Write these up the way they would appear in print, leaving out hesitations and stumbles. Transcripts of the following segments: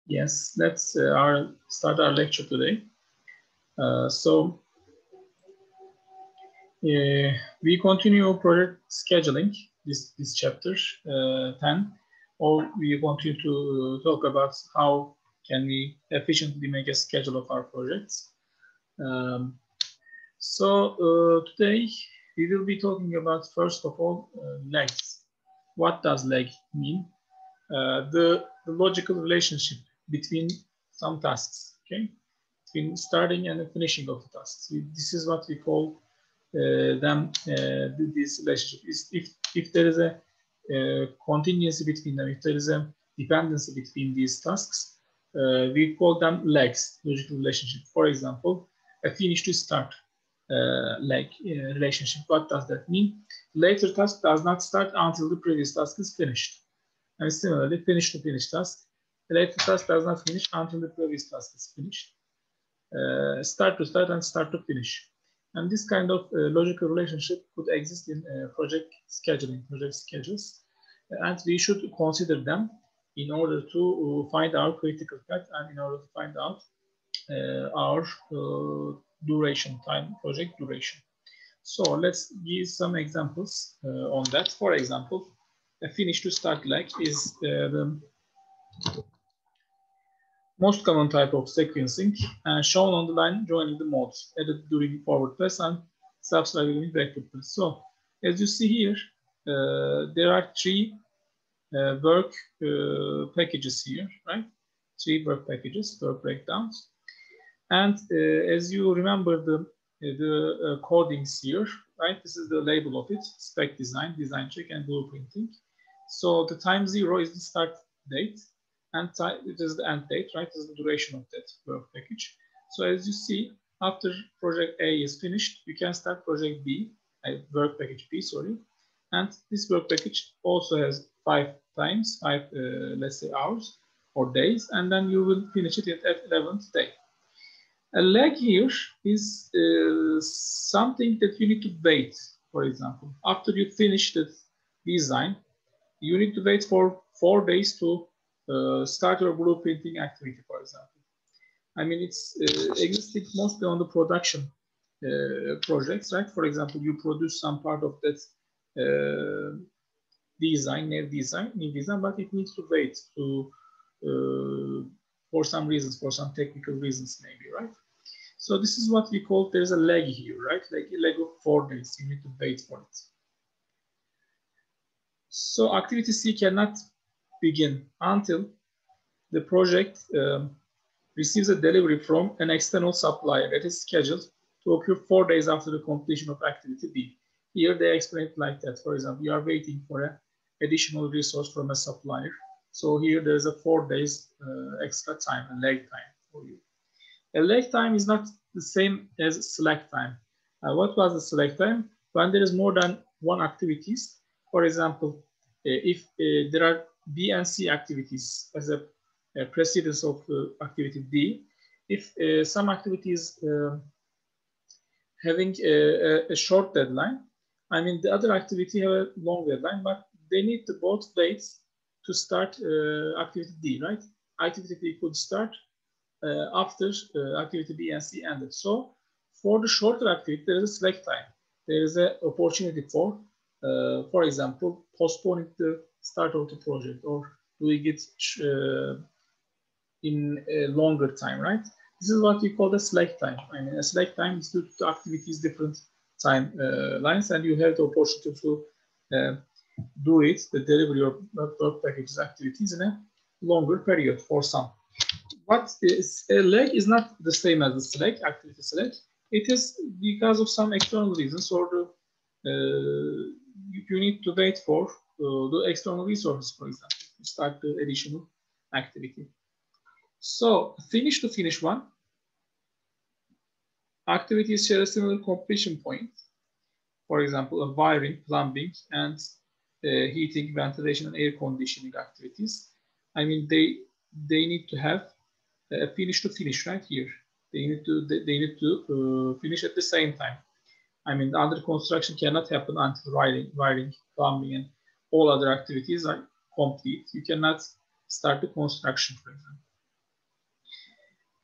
Yes, let's start our lecture today. We continue project scheduling, this chapter 10, or we continue to talk about how can we efficiently make a schedule of our projects. Today we will be talking about, first of all, legs. What does leg mean? The logical relationship between some tasks, okay? Between starting and the finishing of the tasks. This is what we call this relationship. If there is a contingency between them, if there is a dependency between these tasks, we call them legs, logical relationship. For example, a finish to start leg relationship. What does that mean? Later task does not start until the previous task is finished. And similarly, finish to finish task. The later task does not finish until the previous task is finished. Start to start and start to finish. And this kind of logical relationship could exist in project scheduling, project schedules. And we should consider them in order to find our critical path and in order to find out our duration, project duration. So let's give some examples on that. For example, a finish to start leg is the most common type of sequencing shown on the line joining the modes added during forward pass and subscribed during backward pass. So as you see here, there are three work packages here, right? Three work packages, work breakdowns. And as you remember the codings here, right? This is the label of it: spec design, design check, and blueprinting. So the time 0 is the start date, and it is the end date, right? This is the duration of that work package. So as you see, after project A is finished, you can start project B, work package B, sorry. And this work package also has 5 times, let's say hours or days, and then you will finish it at 11th day. A lag here is something that you need to wait. For example, after you finish the design, you need to wait for 4 days to start your blueprinting activity, for example. I mean, it's existing mostly on the production projects, right? For example, you produce some part of that new design, but it needs to wait for some reasons, for some technical reasons, maybe, right? So this is what we call, there's a lag here, right? Like a lag of 4 days. You need to wait for it. So activity C cannot begin until the project receives a delivery from an external supplier that is scheduled to occur 4 days after the completion of activity B. Here they explain it like that. For example, you are waiting for an additional resource from a supplier. So here there's a 4 days extra time, a lag time for you. A lag time is not the same as slack time. What was the slack time? When there is more than one activities. For example, if there are B and C activities as a precedence of activity D, if some activities having a short deadline, I mean the other activity have a long deadline, but they need to both wait to start activity D, right? Activity D could start after activity B and C ended. So for the shorter activity, there is a slack time. There is an opportunity for example, postponing the start of the project or doing it in a longer time, right? This is what we call the slack time. I mean, a slack time is due to activities different time lines, and you have the opportunity to do it, the delivery of work packages activities in a longer period for some. What is a lag is not the same as the slack, activity slack. It is because of some external reasons, or you need to wait for the external resources, for example, to start the additional activity. So finish to finish one. Activities share a similar completion point. For example, a wiring, plumbing, and heating, ventilation, and air conditioning activities. I mean, they need to have a finish to finish right here. They need to finish at the same time. I mean, under construction cannot happen until wiring, plumbing, and all other activities are complete. You cannot start the construction, for example.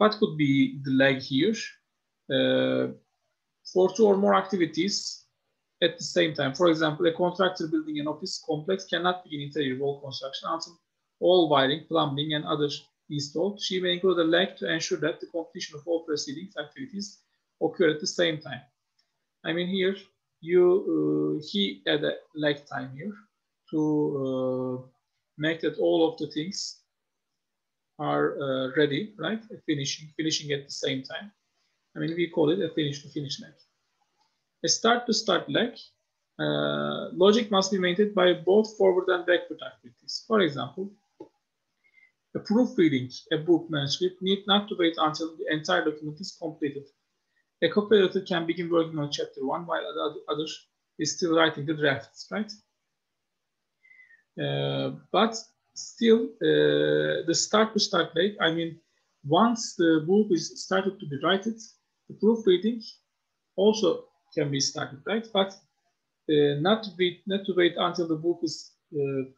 What could be the lag here? For 2 or more activities at the same time. For example, a contractor building an office complex cannot begin interior wall construction until all wiring, plumbing, and others installed. She may include a lag to ensure that the completion of all preceding activities occur at the same time. I mean, here he add a lag time here to make that all of the things are ready, right? Finishing at the same time. I mean, we call it a finish-to-finish lag. A start-to-start lag. Logic must be maintained by both forward and backward activities. For example, a proofreading a book manuscript need not to wait until the entire document is completed. A copy-editor can begin working on chapter 1 while the other is still writing the drafts, right? But still, the start-to-start lag, I mean, once the book is started to be written, the proofreading also can be started, right? But not to wait until the book is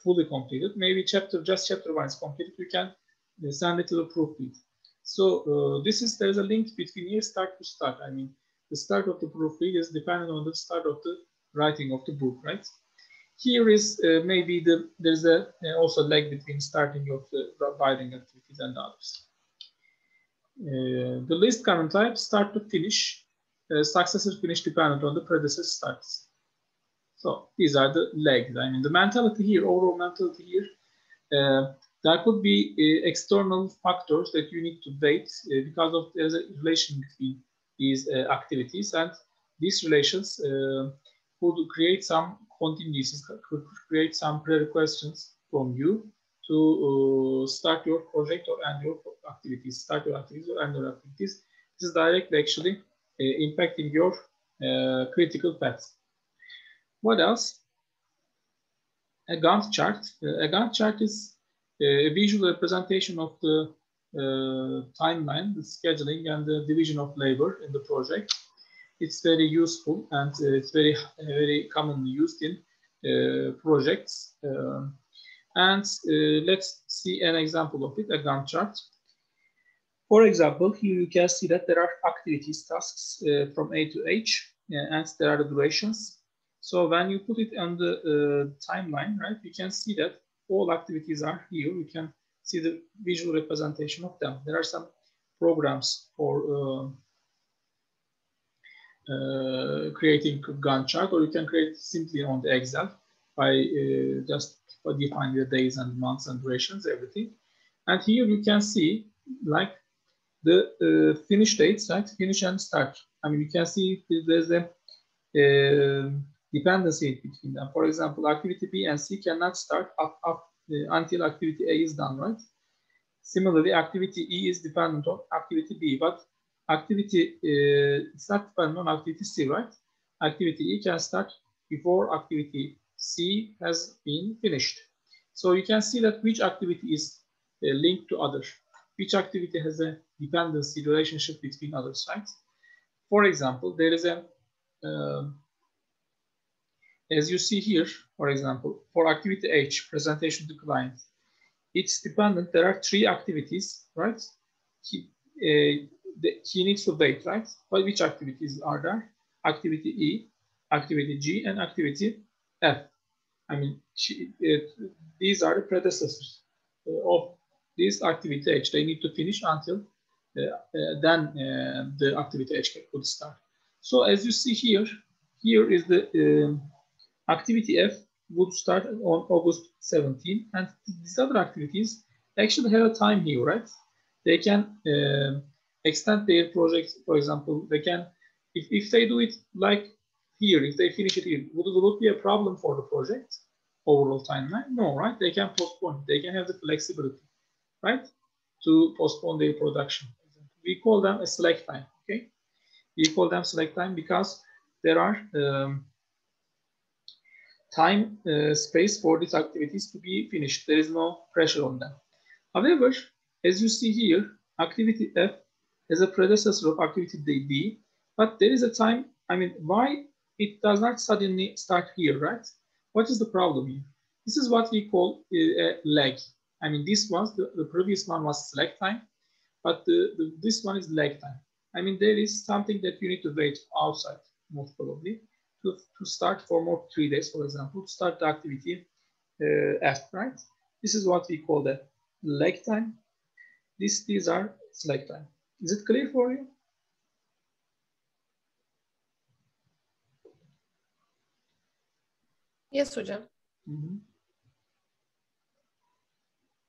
fully completed. Maybe just chapter 1 is completed, you can send it to the proofread. So there's a link between here start to start. I mean, the start of the proofread is dependent on the start of the writing of the book, right? Here is maybe there's also lag between starting of the writing activities and others. The least common type, start to finish, successor finish dependent on the predecessor starts. So these are the lags. I mean, the mentality here, overall mentality here, there could be external factors that you need to wait because of there's a relation between these activities, and these relations could create some contingencies, could create some prerequisites from you to start your project or end your activities, start your activities or end your activities. This is directly actually impacting your critical path. What else? A Gantt chart. A Gantt chart is a visual representation of the timeline, the scheduling, and the division of labor in the project. It's very useful and it's very commonly used in projects. And let's see an example of it, a Gantt chart. For example, here you can see that there are activities, tasks from A to H, and there are the durations. So when you put it on the timeline, right, you can see that all activities are here. You can see the visual representation of them. There are some programs for creating a Gantt chart, or you can create it simply on the Excel by just defining the days and months and durations, everything. And here you can see like the finish dates, right? Finish and start. I mean, you can see there's a dependency between them. For example, activity B and C cannot start until activity A is done, right? Similarly, activity E is dependent on activity B, but activity it's not dependent on activity C, right? Activity E can start before activity C has been finished. So you can see that which activity is linked to others, which activity has a dependency relationship between others, right? For example, there is a as you see here, for example, for activity H, presentation to client, it's dependent. There are 3 activities, right? He needs to wait, right? But which activities are there? Activity E, activity G, and activity F. I mean, these are the predecessors of this activity H. They need to finish until then the activity H could start. So as you see here, here is the activity F would start on August 17, and these other activities actually have a time here, right? They can extend their project. For example, they can, if they do it like here, if they finish it here, would it be a problem for the project overall timeline? No, right? They can postpone. They can have the flexibility, right, to postpone their production. We call them a slack time. Okay, we call them slack time because there are time space for these activities to be finished. There is no pressure on them. However, as you see here, activity F is a predecessor of activity D, but there is a time. I mean, why it does not suddenly start here, right? What is the problem here? This is what we call a lag. I mean, this was the previous one was slack time. but this one is lag time. I mean, there is something that you need to wait outside, most probably, to start for more 3 days, for example, to start the activity after, right? This is what we call the lag time. These are lag time. Is it clear for you? Yes, hocam. Mm-hmm.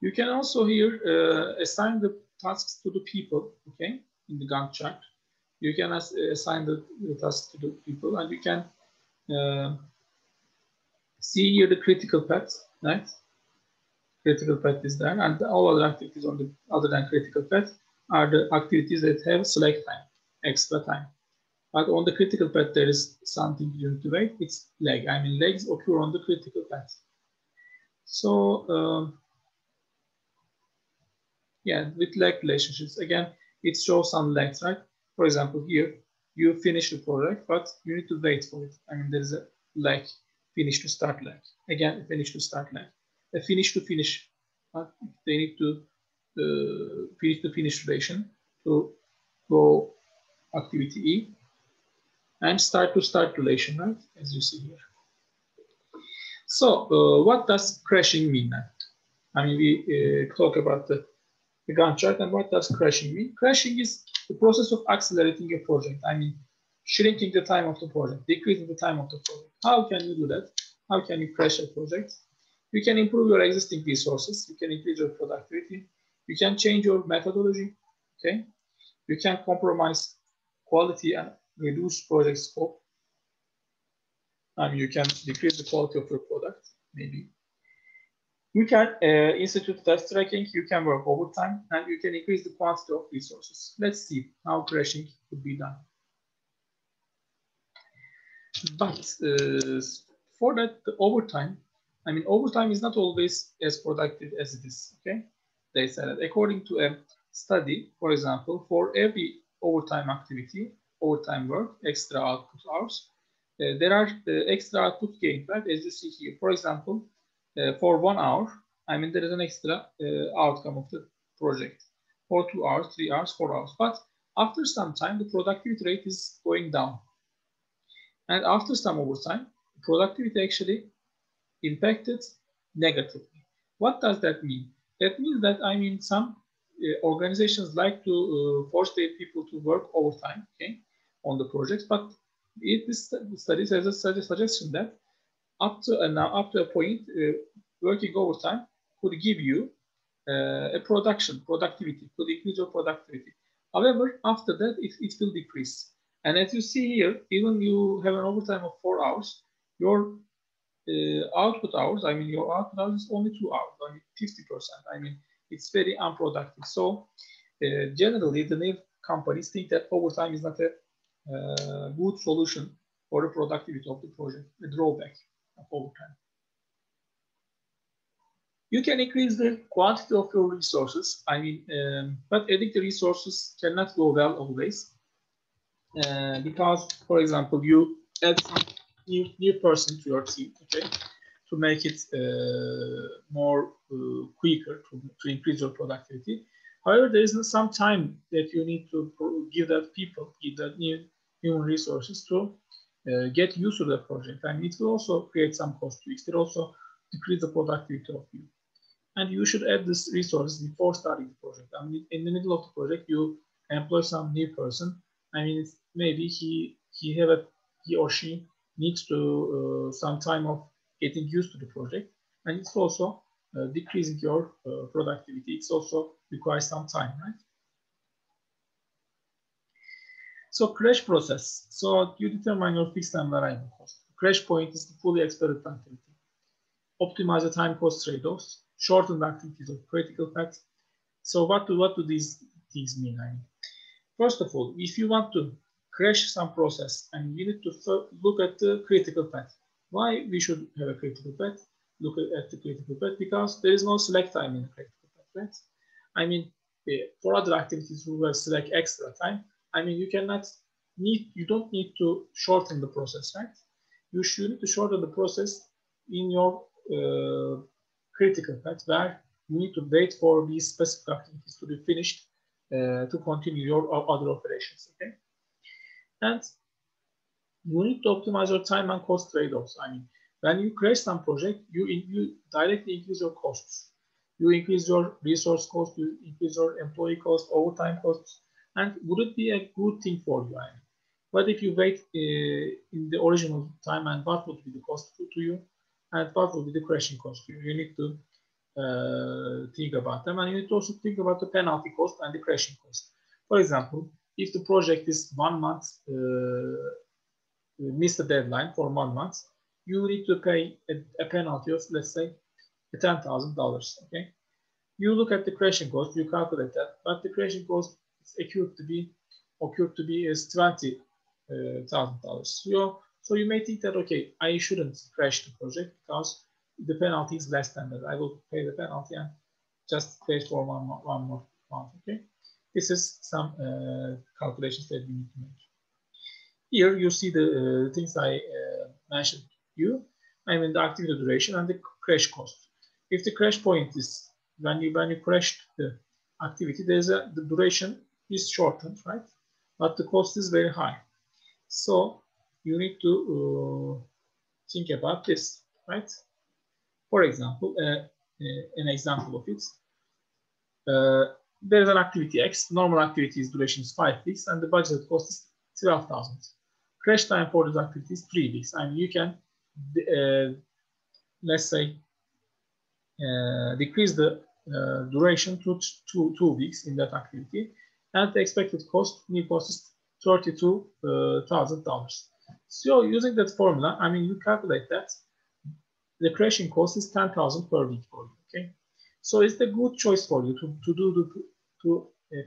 You can also here assign the tasks to the people, okay, in the Gantt chart. You can assign the tasks to the people, and you can see here the critical path, right? Critical path is there, and all other activities on the other than critical path are the activities that have slack time, extra time. But on the critical path, there is something you need to wait. It's lag. I mean, lags occur on the critical path. So yeah, with lag relationships, again, it shows some lags, right? For example, here, you finish the project, but you need to wait for it. I mean, there is a lag, finish to start lag. Again, finish to start lag. A finish to finish. They need to finish to finish relation to go activity E and start to start relation, right? As you see here. So what does crashing mean then? I mean, we talk about the Gantt chart, and what does crashing mean? Crashing is the process of accelerating a project. I mean, shrinking the time of the project, decreasing the time of the project. How can you do that? How can you crash a project? You can improve your existing resources. You can increase your productivity. You can change your methodology. Okay. You can compromise quality and reduce project scope. And you can decrease the quality of your product, maybe. You can institute task tracking, you can work overtime, and you can increase the quantity of resources. Let's see how crashing could be done. But for that, the overtime, I mean, overtime is not always as productive as it is, okay? They said that according to a study, for example, for every overtime activity, overtime work, extra output hours, there are extra output gained, right? As you see here, for example, for 1 hour, I mean, there is an extra outcome of the project. For 2 hours, 3 hours, 4 hours. But after some time, the productivity rate is going down. And after some overtime, productivity actually impacted negatively. What does that mean? That means that, I mean, some organizations like to force their people to work overtime, okay, on the projects, but this study has a suggestion that up to a point, working overtime could give you a productivity, could increase your productivity. However, after that, it will decrease. And as you see here, even you have an overtime of 4 hours, your output hours, I mean, your output hours is only 2 hours, I mean, 50%. I mean, it's very unproductive. So generally, the new companies think that overtime is not a good solution for the productivity of the project, a drawback of overtime. You can increase the quantity of your resources. I mean, but adding the resources cannot go well always. Because, for example, you add some new person to your team, okay, to make it more quicker, to increase your productivity. However, there is some time that you need to give that people, give that new human resources to get used to the project. And it will also create some cost to it. It will also decrease the productivity of you. And you should add this resource before starting the project. I mean, in the middle of the project, you employ some new person. I mean, maybe he or she needs to some time of getting used to the project, and it's also decreasing your productivity. It's also requires some time, right? So crash process. So you determine your fixed and variable cost. Crash point is the fully exploited activity. Optimize the time cost trade-offs. Shorten the activities of critical path. So what do these things mean? I mean, first of all, if you want to crash some process, and you need to look at the critical path. Why we should have a critical path? Look at the critical path because there is no slack time in the critical path, right? I mean, for other activities who have slack extra time, I mean, you don't need to shorten the process, right? You should need to shorten the process in your critical path where you need to wait for these specific activities to be finished to continue your other operations. Okay, and you need to optimize your time and cost trade-offs. I mean, when you create some project, you directly increase your costs. You increase your resource cost, you increase your employee cost, overtime costs, and would it be a good thing for you? I mean, but if you wait in the original time, and what would be the cost to you, and what would be the crashing cost to you? You need to think about them, and you need to also think about the penalty cost and the crashing cost. For example, if the project is 1 month, miss the deadline for 1 month, you need to pay a penalty of, let's say, $10,000. Okay, you look at the crashing cost, you calculate that, but the crashing cost is occurred to be is $20,000. So you may think that, okay, I shouldn't crash the project because the penalty is less than that. I will pay the penalty and just pay for one more month. Okay, this is some calculations that we need to make. Here you see the things I mentioned to you. I mean the activity duration and the crash cost. If the crash point is when you crash the activity, the duration is shortened, right? But the cost is very high. So you need to think about this, right? For example, an example of it. There is an activity X. Normal activity's duration is 5 weeks, and the budgeted cost is 12,000. Crash time for this activity is 3 weeks. I mean, you can, let's say, decrease the duration to 2 weeks in that activity, and the expected new cost is $32,000. So using that formula, I mean, you calculate that the crashing cost is 10,000 per week for you. Okay, so it's the good choice for you to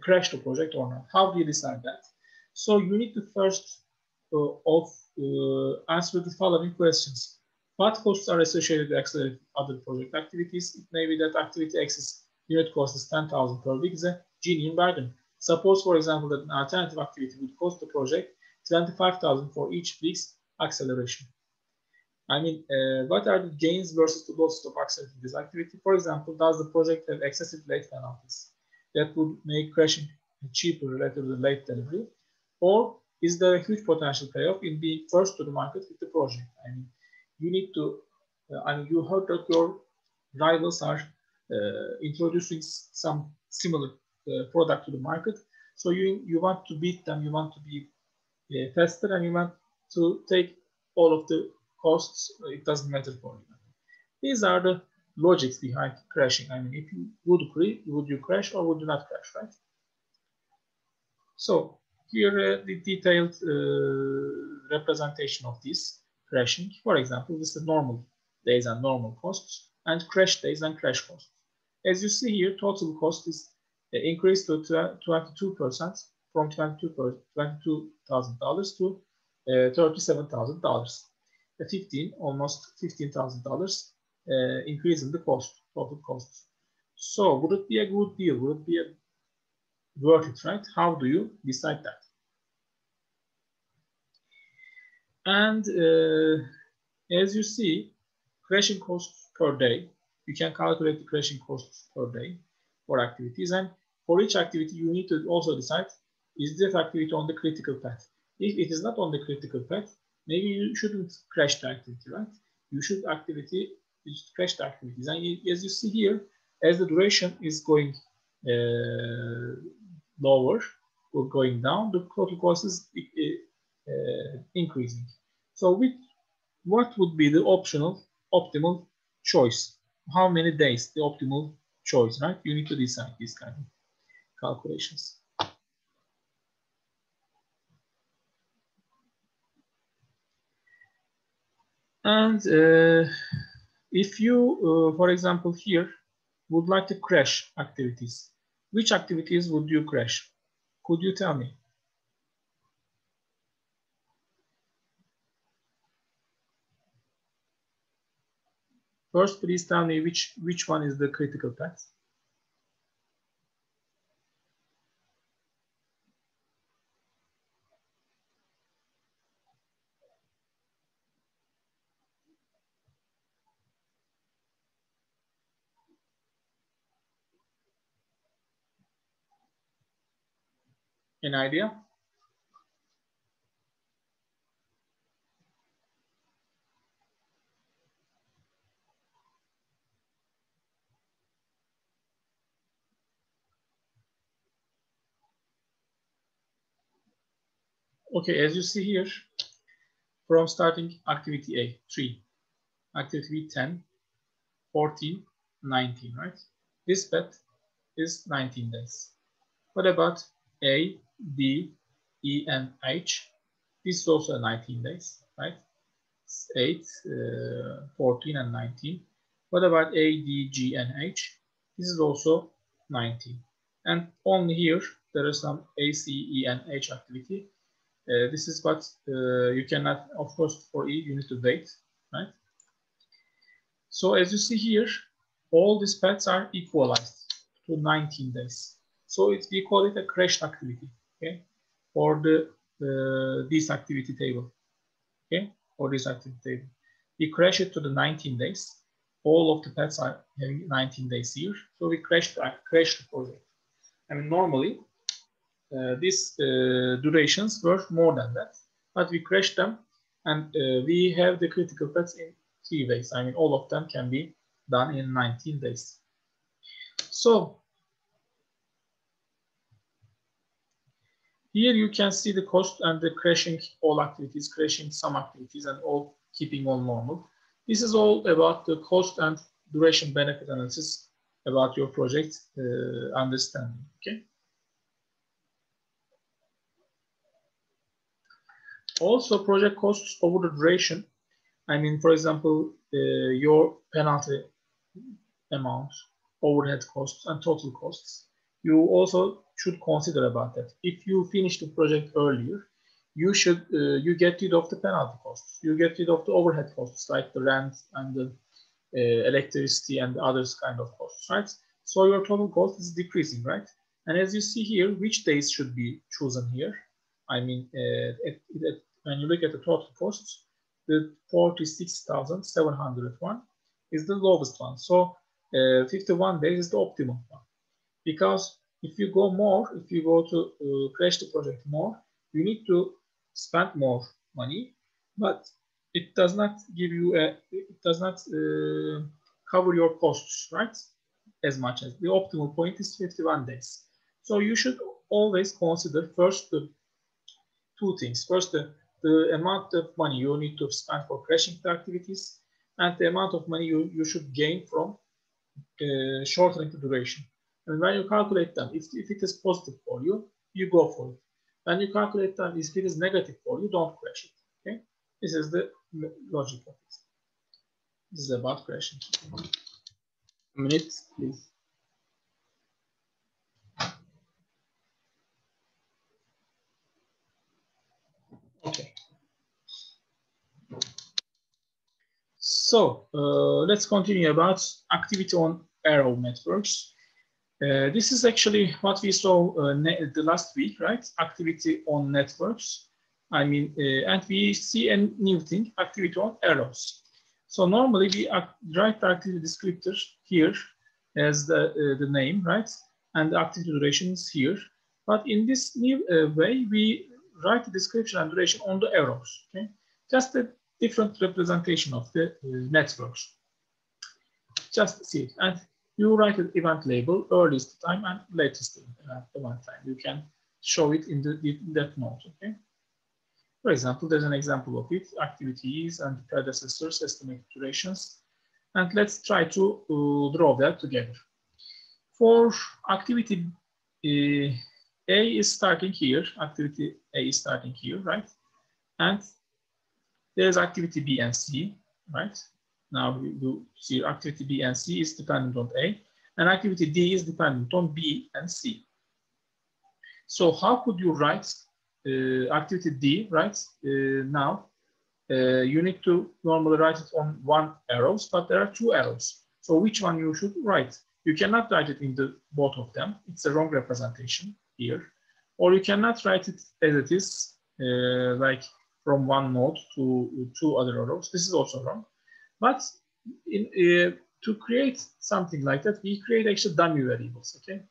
crash the project or not. How do you decide that? So you need to first answer the following questions. What costs are associated with accelerated other project activities? It may be that activity X's unit cost is 10,000 per week is a genuine bargain. Suppose, for example, that an alternative activity would cost the project 25,000 for each week's acceleration. I mean, what are the gains versus the losses of accelerating this activity? For example, does the project have excessive late penalties that would make crashing cheaper related to the late delivery? Or is there a huge potential payoff in being first to the market with the project? I mean, you need to, you heard that your rivals are introducing some similar product to the market. So you want to beat them, you want to be faster, and you want to take all of the costs. It doesn't matter for you. These are the logics behind crashing. I mean, if you would you crash or would you not crash, right? So here the detailed representation of this crashing. For example, this is normal days and normal costs, and crash days and crash costs. As you see here, total cost is increased to 22% from $22,000 to $37,000. Almost $15,000 increase in the total costs. So would it be a good deal? Would it be worth it, right? How do you decide that? And as you see, crashing costs per day, you can calculate the crashing costs per day for activities. And for each activity, you need to also decide, is that activity on the critical path? If it is not on the critical path, maybe you shouldn't crash the activity, right? You should crash the activities. And as you see here, as the duration is going lower or going down, the total cost is increasing. So what would be the optimal choice? How many days the optimal choice, right? You need to decide these kind of calculations. And if you, for example, here would like to crash activities, which activities would you crash? Could you tell me? First, please tell me which one is the critical path. Any idea? Okay, as you see here, from starting activity A, 3, activity B, 10, 14, 19, right? This path is 19 days. What about A, D, E, and H? This is also 19 days, right? 8, 14, and 19. What about A, D, G, and H? This is also 19. And only here, there is some A, C, E, and H activity. This is what you cannot, of course, for E, you need to wait, right? So as you see here, all these paths are equalized to 19 days. So we call it a crashed activity, okay, for this activity table, okay, for this activity table. We crash it to the 19 days. All of the paths are having 19 days here. So we crash the project. I mean, normally, these durations were more than that, but we crashed them, and we have the critical paths in 3 ways. I mean, all of them can be done in 19 days. So here you can see the cost and the crashing all activities, crashing some activities, and all keeping all normal. This is all about the cost and duration benefit analysis about your project understanding. Okay. Also, project costs over the duration. I mean, for example, your penalty amount, overhead costs, and total costs. You also should consider about that. If you finish the project earlier, you should you get rid of the penalty costs. You get rid of the overhead costs like the rent and the electricity and others kind of costs, right? So your total cost is decreasing, right? And as you see here, which days should be chosen here? I mean, when you look at the total costs, the 46,701 is the lowest one. So 51 days is the optimum one. Because if you go more, if you go to crash the project more, you need to spend more money, but it does not give you it does not cover your costs, right? As much as the optimal point is 51 days. So you should always consider first the two things. First, the amount of money you need to spend for crashing the activities, and the amount of money you should gain from shortening the duration. And when you calculate them, if it is positive for you, you go for it. When you calculate them, if it is negative for you, don't crash it. Okay, this is the logic of it. This is about crashing. A minute, please. Okay. So let's continue about activity on arrow networks. This is actually what we saw the last week, right? Activity on networks. I mean, and we see a new thing, activity on arrows. So normally we write the activity descriptor here as the name, right? And the activity duration is here. But in this new way, we write the description and duration on the arrows, okay? Just a different representation of the networks. Just see it. And you write an event label, earliest time and latest event time. You can show it in that note, okay? For example, there's an example of it, activities and predecessors, estimated durations. And let's try to draw that together. For activity A is starting here, activity A is starting here, right? And there's activity B and C, right? Now you see activity B and C is dependent on A, and activity D is dependent on B and C. So how could you write activity D, right? Now you need to normally write it on one arrows, but there are two arrows. So which one you should write? You cannot write it in both of them. It's a wrong representation here. Or you cannot write it as it is, like from one node to two other arrows. This is also wrong. But to create something like that, we create actually dummy variables, okay?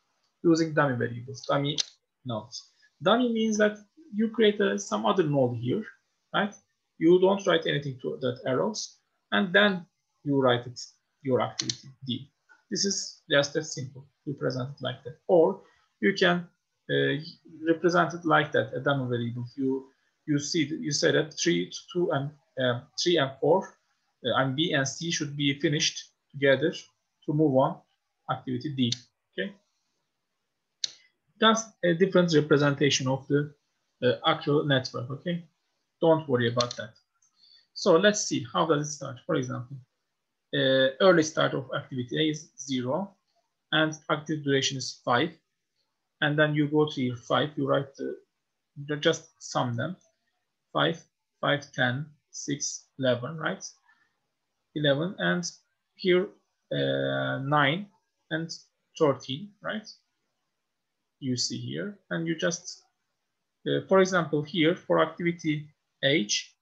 Using dummy variables, dummy nodes. Dummy means that you create some other node here, right? You don't write anything to that arrows, and then you write it, your activity D. This is just that simple. You present it like that, or you can represent it like that. A dummy variable. You say that 3, 2, and 3 and 4, and B and C should be finished together to move on activity D. Okay. That's a different representation of the actual network, okay? Don't worry about that. So let's see, how does it start? For example, early start of activity A is 0, and active duration is 5. And then you go to here 5, you write just sum them. 5, 5, 10, 6, 11, right? 11, and here 9 and 13, right? You see here, and you just for example, here for activity H,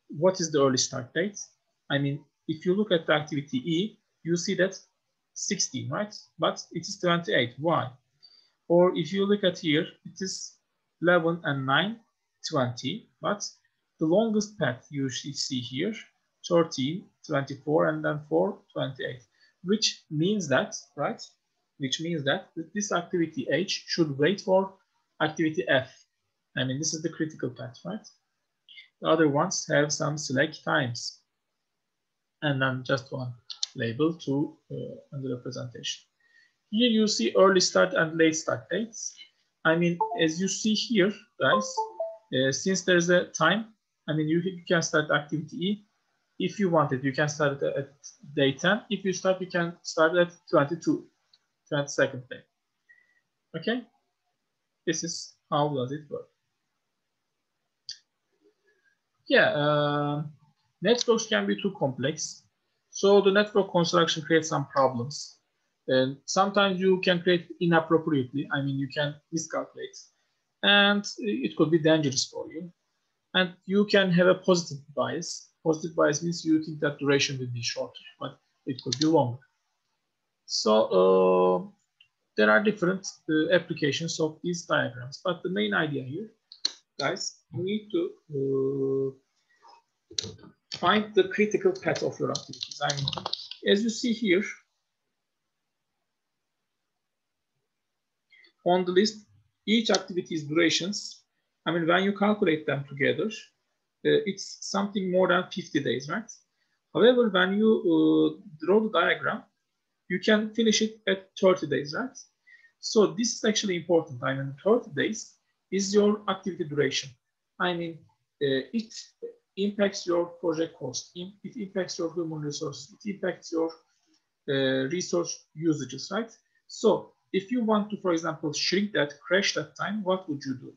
what is the early start date? I mean, if you look at the activity E, you see that 16, right? But it is 28. Why? Or if you look at here, it is 11 and 9, 20. But the longest path you see here, 13, 24, and then 4, 28. Which means that, right? Which means that this activity H should wait for activity F. I mean, this is the critical path, right? The other ones have some select times. And then just one label to under representation. Here you see early start and late start dates. I mean, as you see here, guys, since there's a time, I mean, you can start activity E. If you want it, you can start it at day 10. If you start, you can start at 22nd day. Okay? This is how does it work. Yeah, networks can be too complex. So the network construction creates some problems. And sometimes you can create inappropriately. I mean, you can miscalculate. And it could be dangerous for you. And you can have a positive bias. Positive bias means you think that duration will be shorter, but it could be longer. So there are different applications of these diagrams. But the main idea here, guys, you need to find the critical path of your activities. I mean, as you see here on the list, each activity's durations, I mean, when you calculate them together, it's something more than 50 days, right? However, when you draw the diagram, you can finish it at 30 days, right? So this is actually important. I mean, 30 days is your activity duration. I mean, it impacts your project cost, it impacts your human resources, it impacts your resource usages, right? So if you want to, for example, shrink that, crash that time, what would you do?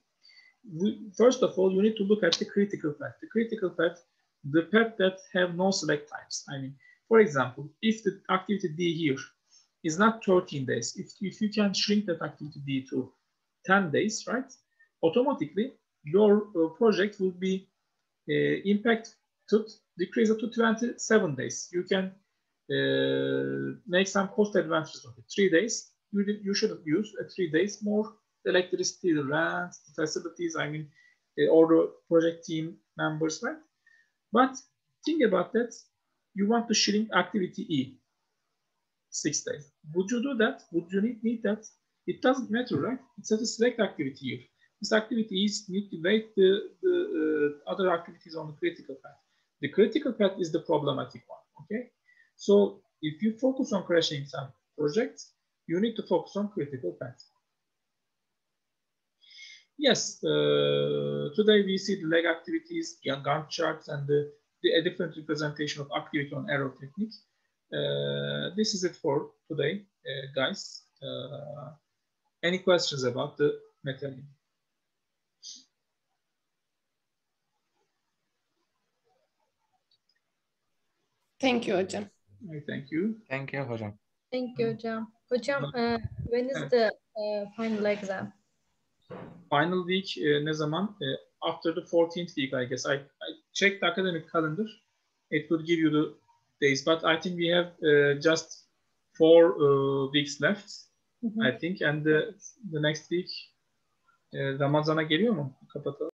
First of all, you need to look at the critical path. The critical path, the path that have no select times. I mean, for example, if the activity D here is not 13 days, if you can shrink that activity D to 10 days, right? Automatically, your project will be decrease it to 27 days. You can make some cost advantages of it. 3 days, you shouldn't use 3 days more electricity, the rent, the facilities, I mean, all the project team members, right? But think about that. You want to shrink activity E, 6 days. Would you do that? Would you need that? It doesn't matter, right? It's a select activity here. This activity is need to wait the other activities on the critical path. The critical path is the problematic one, okay? So if you focus on crashing some projects, you need to focus on critical path. Yes, today we see the leg activities, Gantt charts, and a different representation of activity on arrow technique. This is it for today, guys. Any questions about the material? Thank you, Hocam. Thank you. Thank you, Hocam. Thank you, Hocam. Hocam, when is the final exam? Final week ne zaman? After the 14th week, I guess. I checked the academic calendar. It would give you the days, but I think we have just 4 weeks left, I think, and the next week Ramazan'a geliyor mu? Kapatalım.